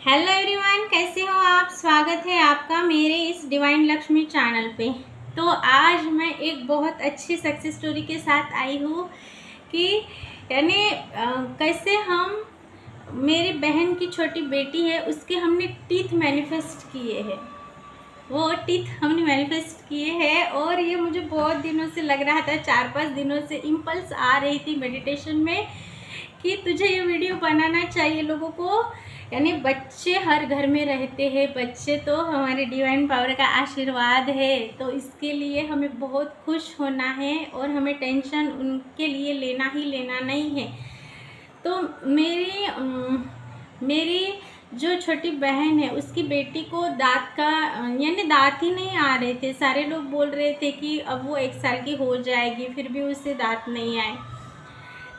Hello everyone, कैसे हो आप। स्वागत है आपका मेरे इस डिवाइन लक्ष्मी चैनल पे। तो आज मैं एक बहुत अच्छी सक्सेस स्टोरी के साथ आई हूँ कि यानी कैसे हम मेरी बहन की छोटी बेटी है उसके हमने टीथ मैनिफेस्ट किए हैं। वो टीथ हमने मैनिफेस्ट किए हैं और ये मुझे बहुत दिनों से लग रहा था, 4-5 दिनों से इम्पल्स आ रही थी मेडिटेशन में कि तुझे ये वीडियो बनाना चाहिए लोगों को। यानी बच्चे हर घर में रहते हैं, बच्चे तो हमारे डिवाइन पावर का आशीर्वाद है, तो इसके लिए हमें बहुत खुश होना है और हमें टेंशन उनके लिए लेना ही लेना नहीं है। तो मेरी जो छोटी बहन है उसकी बेटी को दांत का यानी दांत ही नहीं आ रहे थे। सारे लोग बोल रहे थे कि अब वो 1 साल की हो जाएगी, फिर भी उससे दांत नहीं आए।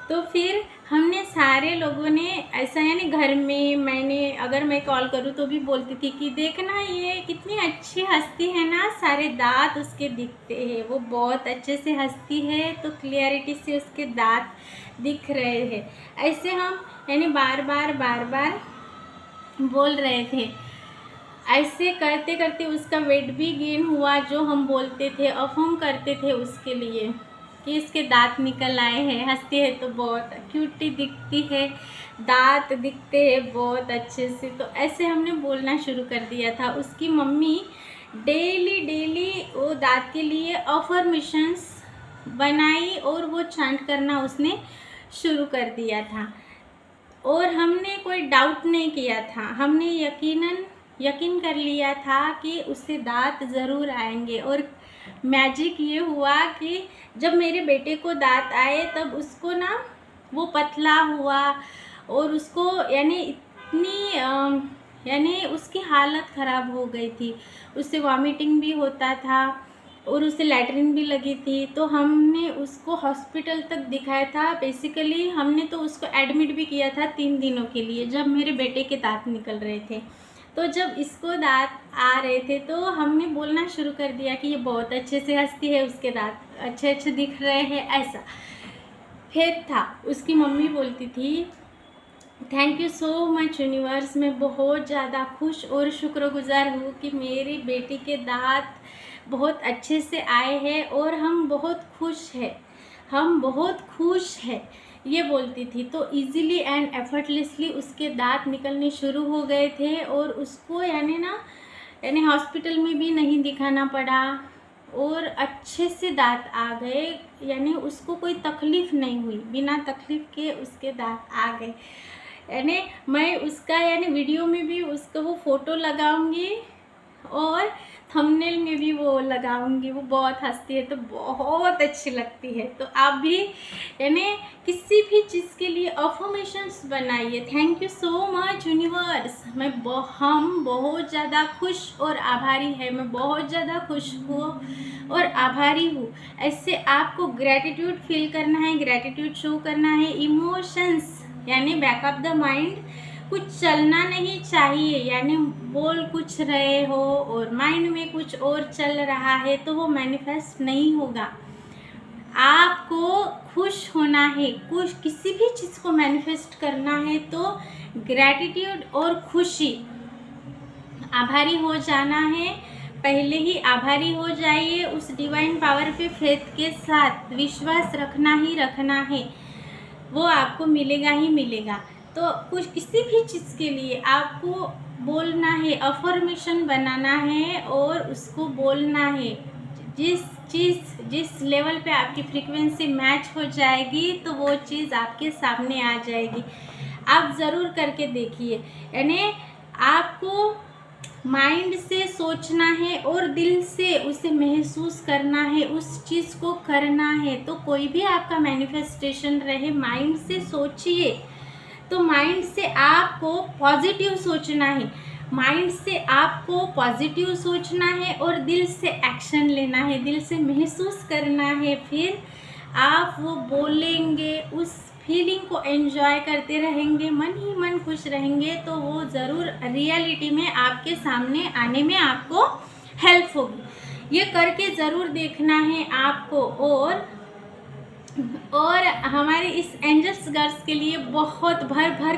तो फिर हमने सारे लोगों ने ऐसा यानी घर में अगर मैं कॉल करूँ तो भी बोलती थी कि देखना ये कितनी अच्छी हंसती है ना, सारे दांत उसके दिखते हैं, वो बहुत अच्छे से हंसती है, तो क्लियरिटी से उसके दांत दिख रहे हैं। ऐसे हम यानी बार बार बोल रहे थे। ऐसे करते करते उसका वेट भी गेन हुआ, जो हम बोलते थे अफर्म करते थे उसके लिए कि इसके दांत निकल आए हैं, हंसती है तो बहुत क्यूटी दिखती है, दांत दिखते हैं बहुत अच्छे से। तो ऐसे हमने बोलना शुरू कर दिया था। उसकी मम्मी डेली वो दांत के लिए अफर्मेशंस बनाई और वो चांट करना उसने शुरू कर दिया था। और हमने कोई डाउट नहीं किया था, हमने यकीन कर लिया था कि उससे दांत ज़रूर आएंगे। और मैजिक ये हुआ कि जब मेरे बेटे को दांत आए तब उसको ना वो पतला हुआ और उसको यानी उसकी हालत ख़राब हो गई थी, उससे वॉमिटिंग भी होता था और उसे लैट्रिन भी लगी थी। तो हमने उसको हॉस्पिटल तक दिखाया था। बेसिकली हमने तो उसको एडमिट भी किया था 3 दिनों के लिए, जब मेरे बेटे के दांत निकल रहे थे। तो जब इसको दांत आ रहे थे तो हमने बोलना शुरू कर दिया कि ये बहुत अच्छे से हंसती है, उसके दांत अच्छे दिख रहे हैं। ऐसा फिर था। उसकी मम्मी बोलती थी thank you so much universe, मैं बहुत ज़्यादा खुश और शुक्रगुजार हूँ कि मेरी बेटी के दांत बहुत अच्छे से आए हैं और हम बहुत खुश हैं, ये बोलती थी। तो इजीली एंड एफर्टलेसली उसके दांत निकलने शुरू हो गए थे और उसको यानी हॉस्पिटल में भी नहीं दिखाना पड़ा और अच्छे से दांत आ गए। यानी उसको कोई तकलीफ़ नहीं हुई, बिना तकलीफ़ के उसके दांत आ गए। यानी मैं उसका वीडियो में भी उसका वो फ़ोटो लगाऊंगी और थंबनेल में भी वो लगाऊंगी। वो बहुत हंसती है तो बहुत अच्छी लगती है। तो आप भी किसी भी चीज़ के लिए अफर्मेशंस बनाइए। Thank you so much universe. हम बहुत ज़्यादा खुश और आभारी है। मैं बहुत ज़्यादा खुश हूँ और आभारी हूँ। ऐसे आपको ग्रैटिट्यूड फील करना है, ग्रैटिट्यूड शो करना है। इमोशंस यानी बैकअप द माइंड, कुछ चलना नहीं चाहिए। यानी बोल कुछ रहे हो और माइंड में कुछ और चल रहा है तो वो मैनिफेस्ट नहीं होगा। आपको खुश होना है, कुछ किसी भी चीज़ को मैनिफेस्ट करना है तो ग्रैटिट्यूड और खुशी, आभारी हो जाना है। पहले ही आभारी हो जाइए। उस डिवाइन पावर पे फेथ के साथ विश्वास रखना ही रखना है, वो आपको मिलेगा ही मिलेगा। तो कुछ किसी भी चीज़ के लिए आपको बोलना है, अफर्मेशन बनाना है और उसको बोलना है। जिस लेवल पे आपकी फ्रीक्वेंसी मैच हो जाएगी तो वो चीज़ आपके सामने आ जाएगी। आप ज़रूर करके देखिए। यानी आपको माइंड से सोचना है और दिल से उसे महसूस करना है, उस चीज़ को करना है। तो कोई भी आपका मैनिफेस्टेशन रहे, माइंड से सोचिए। तो माइंड से आपको पॉजिटिव सोचना है, माइंड से आपको पॉजिटिव सोचना है और दिल से एक्शन लेना है, दिल से महसूस करना है। फिर आप वो बोलेंगे, उस फीलिंग को एंजॉय करते रहेंगे, मन ही मन खुश रहेंगे, तो वो ज़रूर रियलिटी में आपके सामने आने में आपको हेल्प होगी। ये करके ज़रूर देखना है आपको। और हमारे इस एंजल्स गर्ल्स के लिए बहुत भर भर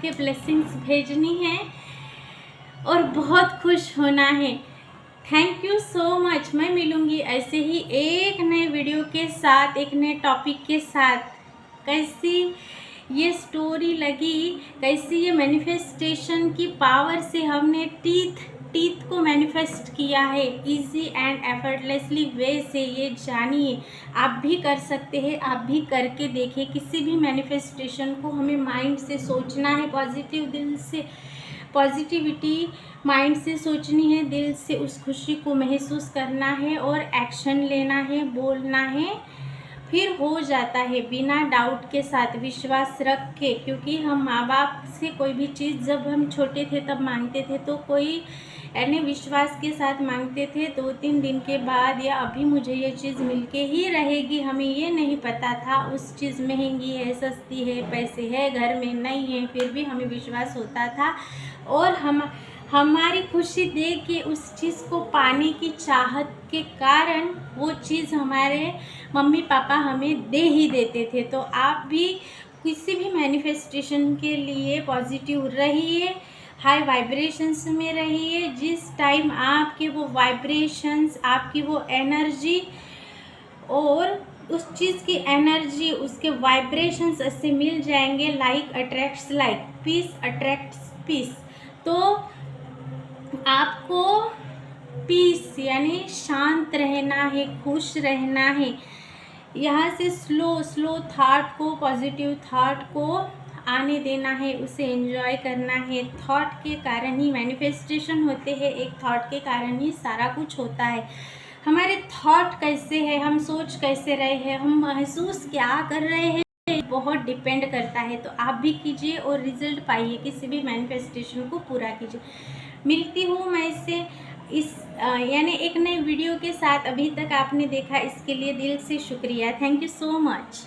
के ब्लेसिंग्स भेजनी है और बहुत खुश होना है। Thank you so much. मैं मिलूँगी ऐसे ही एक नए वीडियो के साथ, एक नए टॉपिक के साथ। कैसी ये स्टोरी लगी, कैसी ये मैनिफेस्टेशन की पावर से हमने टीथ को मैनिफेस्ट किया है इजी एंड एफर्टलेसली वे से, ये जानिए। आप भी कर सकते हैं, आप भी करके देखें। किसी भी मैनिफेस्टेशन को हमें माइंड से सोचना है, पॉजिटिव दिल से, पॉजिटिविटी माइंड से सोचनी है, दिल से उस खुशी को महसूस करना है और एक्शन लेना है, बोलना है, फिर हो जाता है बिना डाउट के साथ, विश्वास रख के। क्योंकि हम माँ बाप से कोई भी चीज़ जब हम छोटे थे तब मांगते थे तो कोई यानी विश्वास के साथ मांगते थे। 2-3 दिन के बाद या अभी मुझे ये चीज़ मिलके ही रहेगी, हमें ये नहीं पता था उस चीज़ महंगी है, सस्ती है, पैसे है घर में नहीं है, फिर भी हमें विश्वास होता था और हमारी खुशी देख के उस चीज़ को पाने की चाहत के कारण वो चीज़ हमारे मम्मी पापा हमें दे ही देते थे। तो आप भी किसी भी मैनिफेस्टेशन के लिए पॉजिटिव रहिए, हाई वाइब्रेशंस में रहिए। जिस टाइम आपके वो वाइब्रेशंस, आपकी वो एनर्जी और उस चीज़ की एनर्जी, उसके वाइब्रेशंस ऐसे मिल जाएंगे, like attracts like, peace attracts peace. तो आपको पीस यानी शांत रहना है, खुश रहना है। यहाँ से स्लो थॉट को, पॉजिटिव थॉट को आने देना है, उसे एंजॉय करना है। थॉट के कारण ही मैनिफेस्टेशन होते हैं, एक थॉट के कारण ही सारा कुछ होता है। हमारे थॉट कैसे है, हम सोच कैसे रहे हैं, हम महसूस क्या कर रहे हैं, बहुत डिपेंड करता है। तो आप भी कीजिए और रिजल्ट पाइए, किसी भी मैनिफेस्टेशन को पूरा कीजिए। मिलती हूँ मैं इससे यानी एक नए वीडियो के साथ। अभी तक आपने देखा इसके लिए दिल से शुक्रिया। Thank you so much.